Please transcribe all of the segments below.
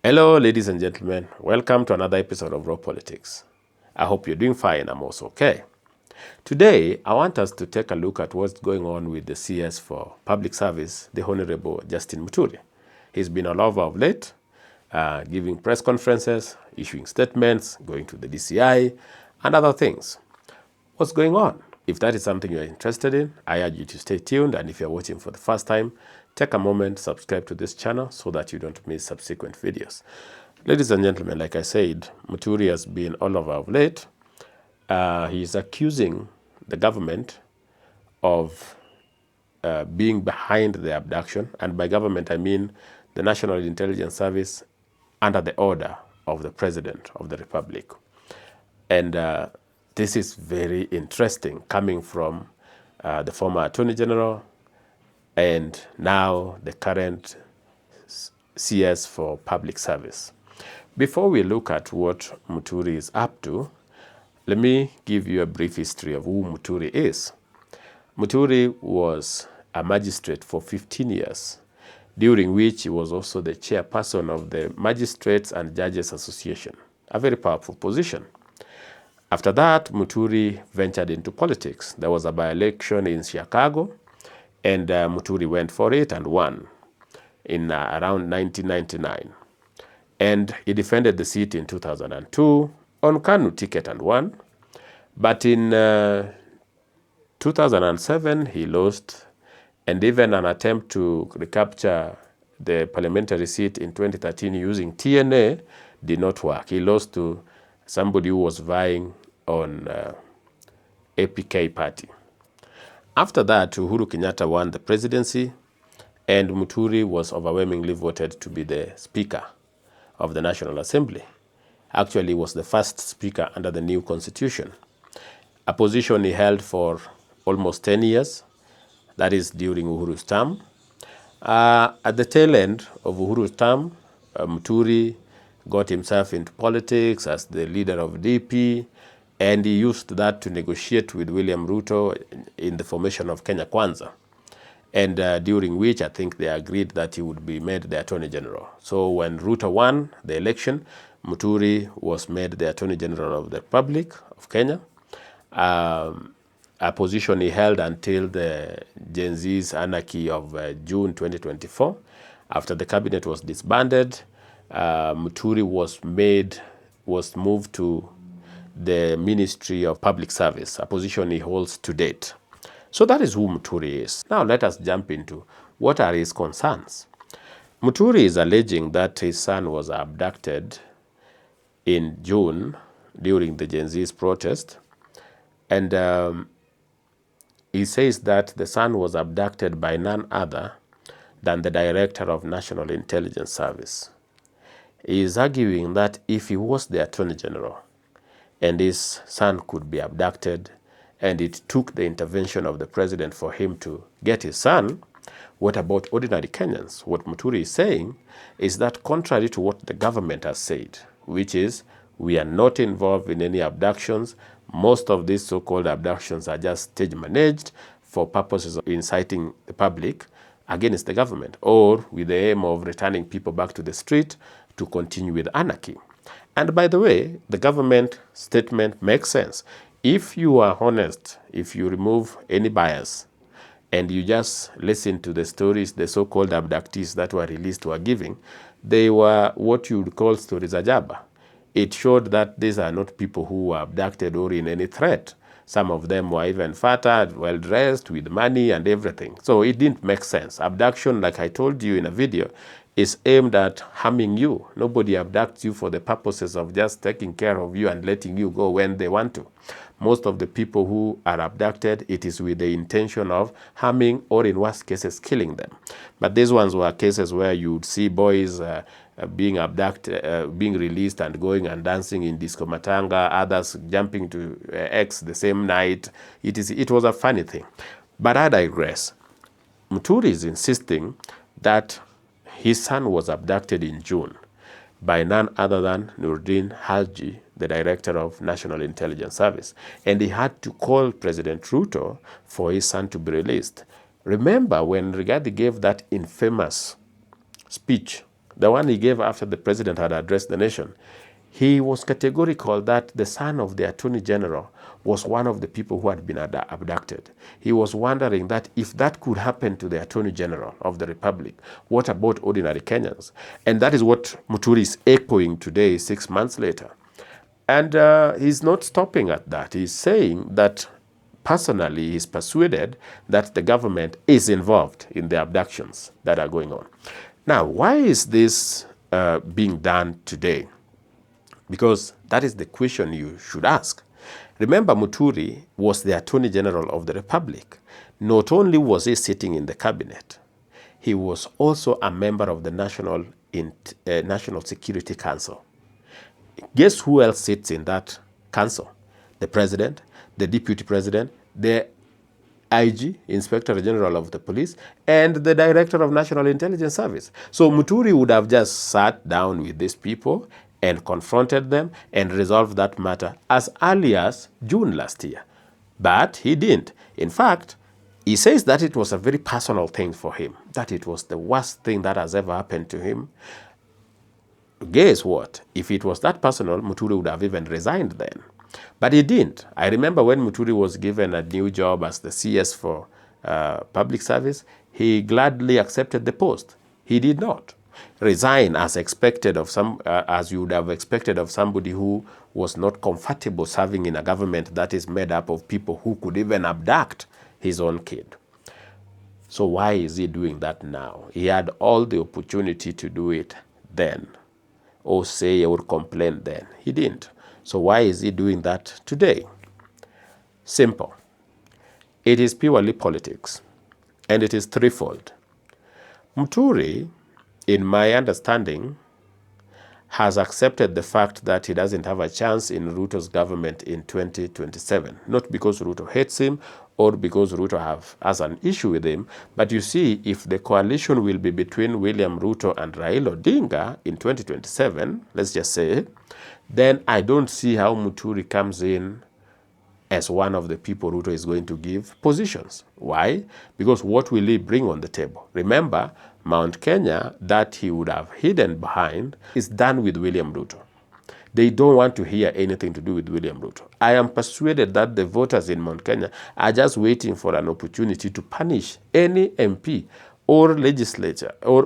Hello, ladies and gentlemen. Welcome to another episode of Raw Politics. I hope you're doing fine. I'm also okay. Today, I want us to take a look at what's going on with the CS for Public Service, the Honorable Justin Muturi. He's been all over of late, giving press conferences, issuing statements, going to the DCI, and other things. What's going on? If that is something you're interested in, I urge you to stay tuned, and if you're watching for the first time, take a moment, subscribe to this channel so that you don't miss subsequent videos. Ladies and gentlemen, like I said, Muturi has been all over of late. He's accusing the government of being behind the abduction, and by government I mean the National Intelligence Service under the order of the President of the Republic. And this is very interesting, coming from the former Attorney General and now the current CS for Public Service. Before we look at what Muturi is up to, let me give you a brief history of who Muturi is. Muturi was a magistrate for 15 years, during which he was also the chairperson of the Magistrates and Judges Association, a very powerful position. After that, Muturi ventured into politics. There was a by-election in Chicago, and Muturi went for it and won in around 1999. And he defended the seat in 2002 on Kanu ticket and won. But in 2007, he lost, and even an attempt to recapture the parliamentary seat in 2013 using TNA did not work. He lost to somebody who was vying on APK party. After that, Uhuru Kenyatta won the presidency, and Muturi was overwhelmingly voted to be the Speaker of the National Assembly. Actually, he was the first Speaker under the new Constitution, a position he held for almost 10 years, that is during Uhuru's term. At the tail end of Uhuru's term, Muturi got himself into politics as the leader of DP, and he used that to negotiate with William Ruto in the formation of Kenya Kwanza, and during which I think they agreed that he would be made the Attorney General. So when Ruto won the election, Muturi was made the Attorney General of the Republic of Kenya, a position he held until the Gen Z's anarchy of June 2024. After the cabinet was disbanded, Muturi was moved to the Ministry of Public Service, a position he holds to date. So that is who Muturi is. Now let us jump into what are his concerns. Muturi is alleging that his son was abducted in June during the Gen Z's protest, and he says that the son was abducted by none other than the Director of National Intelligence Service. He is arguing that if he was the Attorney General and his son could be abducted, and it took the intervention of the president for him to get his son, what about ordinary Kenyans? What Muturi is saying is that contrary to what the government has said, which is we are not involved in any abductions, most of these so-called abductions are just stage managed for purposes of inciting the public against the government, or with the aim of returning people back to the street to continue with anarchy. And by the way, the government statement makes sense. If you are honest, if you remove any bias, and you just listen to the stories the so-called abductees that were released were giving, they were what you would call stories ajaba. It showed that these are not people who were abducted or in any threat. Some of them were even fatter, well-dressed, with money and everything. So it didn't make sense. Abduction, like I told you in a video, is aimed at harming you. Nobody abducts you for the purposes of just taking care of you and letting you go when they want to. Most of the people who are abducted, it is with the intention of harming or in worst cases, killing them. But these ones were cases where you would see boys being abducted, being released and going and dancing in Disco Matanga, others jumping to X the same night. It was a funny thing. But I digress. Muturi is insisting that his son was abducted in June by none other than Nurdin Haji, the Director of National Intelligence Service. And he had to call President Ruto for his son to be released. Remember when Rigathi gave that infamous speech the one he gave after the president had addressed the nation, he was categorical that the son of the Attorney General was one of the people who had been abducted. He was wondering that if that could happen to the Attorney General of the Republic, what about ordinary Kenyans? And that is what Muturi is echoing today, 6 months later. And he's not stopping at that. He's saying that personally he's persuaded that the government is involved in the abductions that are going on. Now, why is this being done today? Because that is the question you should ask. Remember, Muturi was the Attorney General of the Republic. Not only was he sitting in the cabinet, he was also a member of the National Security Council. Guess who else sits in that council? The president, the deputy president, the IG, Inspector General of the Police, and the Director of National Intelligence Service. So Muturi would have just sat down with these people and confronted them and resolved that matter as early as June last year. But he didn't. In fact, he says that it was a very personal thing for him, that it was the worst thing that has ever happened to him. Guess what? If it was that personal, Muturi would have even resigned then. But he didn't. I remember when Muturi was given a new job as the CS for public service, he gladly accepted the post. He did not resign as expected of as you would have expected of somebody who was not comfortable serving in a government that is made up of people who could even abduct his own kid. So why is he doing that now? He had all the opportunity to do it then, or say or complain then. He didn't. So why is he doing that today? Simple. It is purely politics, and it is threefold. Muturi, in my understanding, has accepted the fact that he doesn't have a chance in Ruto's government in 2027. Not because Ruto hates him or because Ruto has an issue with him, but you see, if the coalition will be between William Ruto and Raila Odinga in 2027, let's just say, then I don't see how Muturi comes in as one of the people Ruto is going to give positions. Why? Because what will he bring on the table? Remember, Mount Kenya, that he would have hidden behind, is done with William Ruto. They don't want to hear anything to do with William Ruto. I am persuaded that the voters in Mount Kenya are just waiting for an opportunity to punish any MP or legislature or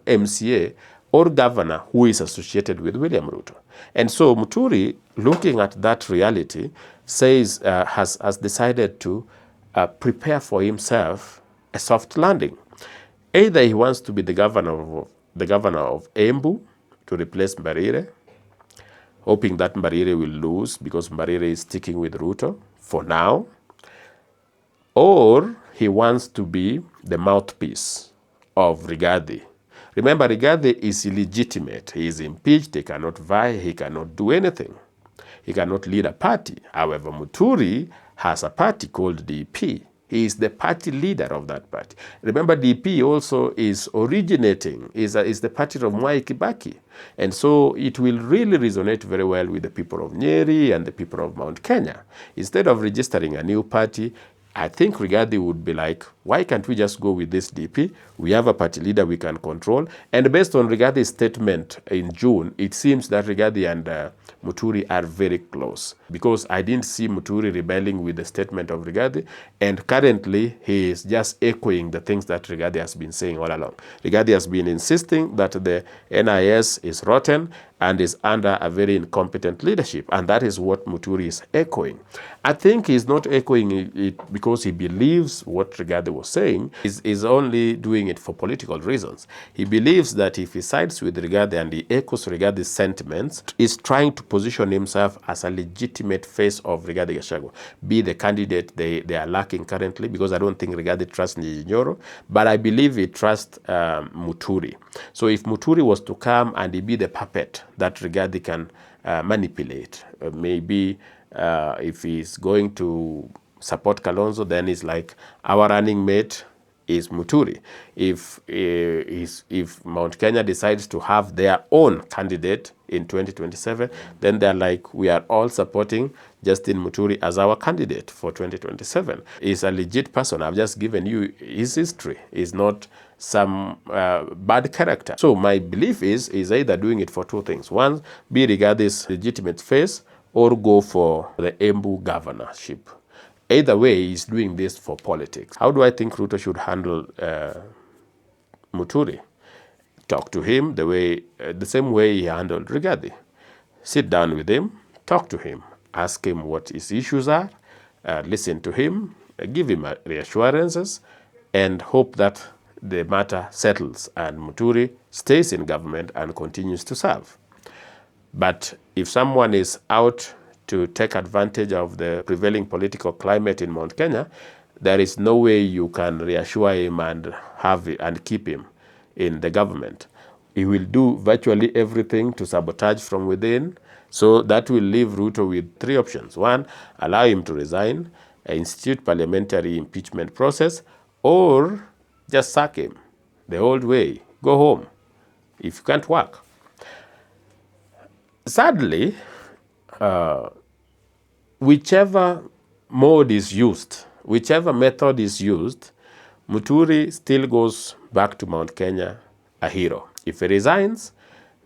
MCA or governor who is associated with William Ruto. And so Muturi, looking at that reality, says has decided to prepare for himself a soft landing. Either he wants to be the governor of Embu to replace Mbarire, hoping that Mbarire will lose because Mbarire is sticking with Ruto for now, or he wants to be the mouthpiece of Rigathi. Remember, Rigathi is illegitimate. He is impeached. He cannot vie. He cannot do anything. He cannot lead a party. However, Muturi has a party called DP. He is the party leader of that party. Remember, DP also is originating, is the party of Mwai Kibaki. And so it will really resonate very well with the people of Nyeri and the people of Mount Kenya. Instead of registering a new party, I think Rigathi would be like, why can't we just go with this DP? We have a party leader we can control. And based on Rigathi's statement in June, it seems that Rigathi and Muturi are very close, because I didn't see Muturi rebelling with the statement of Rigathi, and currently he is just echoing the things that Rigathi has been saying all along. Rigathi has been insisting that the NIS is rotten and is under a very incompetent leadership, and that is what Muturi is echoing. I think he's not echoing it because he believes what Rigathi was saying. He's only doing it for political reasons. He believes that if he sides with Rigathi and he echoes Rigathi's sentiments, he's trying to position himself as a legitimate face of Rigathi Gachagua, be the candidate they are lacking currently, because I don't think Rigathi trusts Nyoro, but I believe he trusts Muturi. So if Muturi was to come and he be the puppet that Rigathi can manipulate, maybe if he's going to support Kalonzo, then it's like our running mate is Muturi. If Mount Kenya decides to have their own candidate in 2027, then they're like, we are all supporting Justin Muturi as our candidate for 2027. He's a legit person. I've just given you his history. He's not some bad character. So my belief is either doing it for two things. One, be Rigathis legitimate face, or go for the Embu governorship. Either way, he's doing this for politics. How do I think Ruto should handle Muturi? Talk to him the same way he handled Rigathi. Sit down with him, talk to him, ask him what his issues are, listen to him, give him reassurances, and hope that the matter settles and Muturi stays in government and continues to serve. But if someone is out to take advantage of the prevailing political climate in Mount Kenya, there is no way you can reassure him and keep him in the government. He will do virtually everything to sabotage from within. So that will leave Ruto with three options. One, allow him to resign, institute parliamentary impeachment process, or just sack him the old way, go home if you can't work. Sadly, whichever mode is used, whichever method is used, Muturi still goes back to Mount Kenya a hero. If he resigns,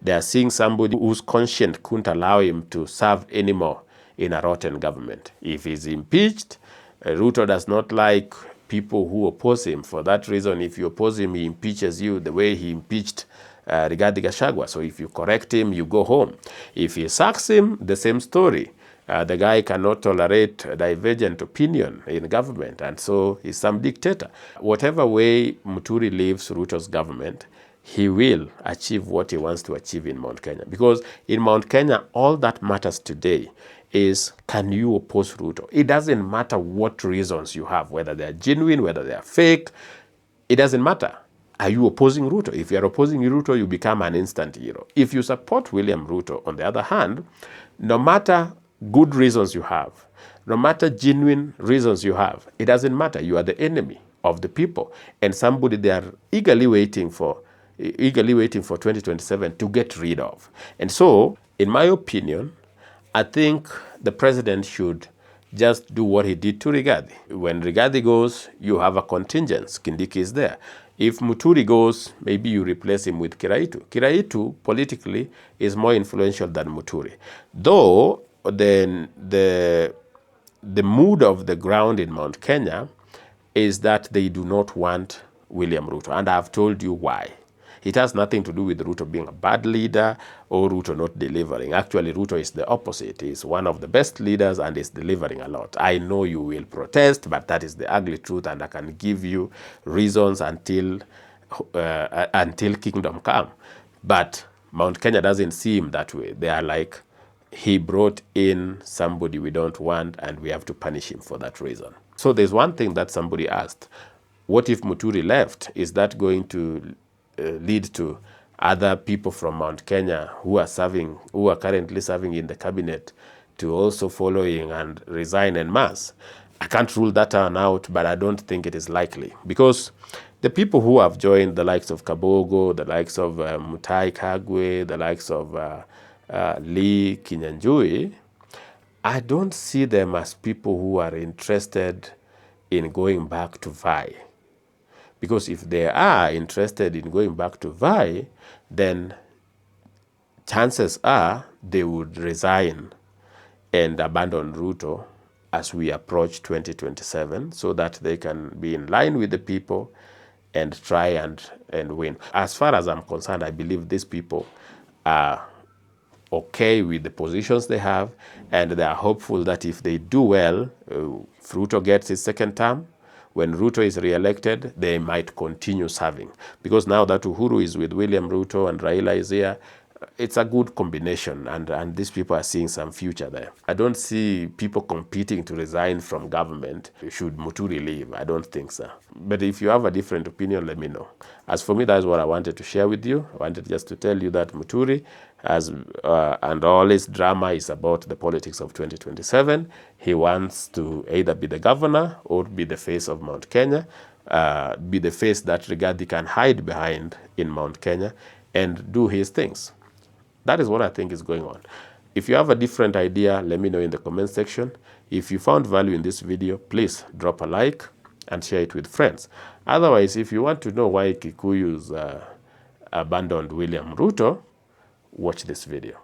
they are seeing somebody whose conscience couldn't allow him to serve anymore in a rotten government. If he's impeached, Ruto does not like people who oppose him. For that reason, if you oppose him, he impeaches you the way he impeached Rigathi Gachagua. So if you correct him, you go home. If he sacks him, the same story. The guy cannot tolerate divergent opinion in government, and so he's some dictator. Whatever way Muturi leaves Ruto's government, he will achieve what he wants to achieve in Mount Kenya. Because in Mount Kenya, all that matters today is, can you oppose Ruto? It doesn't matter what reasons you have, whether they are genuine, whether they are fake. It doesn't matter. Are you opposing Ruto? If you are opposing Ruto, you become an instant hero. If you support William Ruto, on the other hand, no matter good reasons you have, no matter genuine reasons you have, it doesn't matter. You are the enemy of the people, and somebody they are eagerly waiting for 2027 to get rid of. And so, in my opinion, I think the president should just do what he did to Rigathi. When Rigathi goes, you have a contingent. Kindiki is there. If Muturi goes, maybe you replace him with Kiraitu. Kiraitu, politically, is more influential than Muturi. Though, then the mood of the ground in Mount Kenya is that they do not want William Ruto. And I've told you why. It has nothing to do with Ruto being a bad leader or Ruto not delivering. Actually, Ruto is the opposite. He's one of the best leaders and is delivering a lot. I know you will protest, but that is the ugly truth, and I can give you reasons until kingdom come. But Mount Kenya doesn't seem that way. They are like, he brought in somebody we don't want and we have to punish him for that reason. So there's one thing that somebody asked. What if Muturi left? Is that going to lead to other people from Mount Kenya who are currently serving in the cabinet to also following and resign en masse? I can't rule that one out, but I don't think it is likely, because the people who have joined, the likes of Kabogo, the likes of Mutai Kagwe, the likes of Lee Kinyanjui, I don't see them as people who are interested in going back to VI. Because if they are interested in going back to VI, then chances are they would resign and abandon Ruto as we approach 2027, so that they can be in line with the people and try and win. As far as I'm concerned, I believe these people are okay with the positions they have, and they are hopeful that if they do well, Ruto gets his second term. When Ruto is re-elected, they might continue serving. Because now that Uhuru is with William Ruto and Raila is here, it's a good combination, and these people are seeing some future there. I don't see people competing to resign from government should Muturi leave. I don't think so. But if you have a different opinion, let me know. As for me, that's what I wanted to share with you. I wanted just to tell you that Muturi has, and all his drama is about the politics of 2027. He wants to either be the governor or be the face of Mount Kenya, be the face that Rigathi can hide behind in Mount Kenya and do his things. That is what I think is going on. If you have a different idea, let me know in the comment section. If you found value in this video, please drop a like, and share it with friends. Otherwise, if you want to know why Kikuyus abandoned William Ruto, watch this video.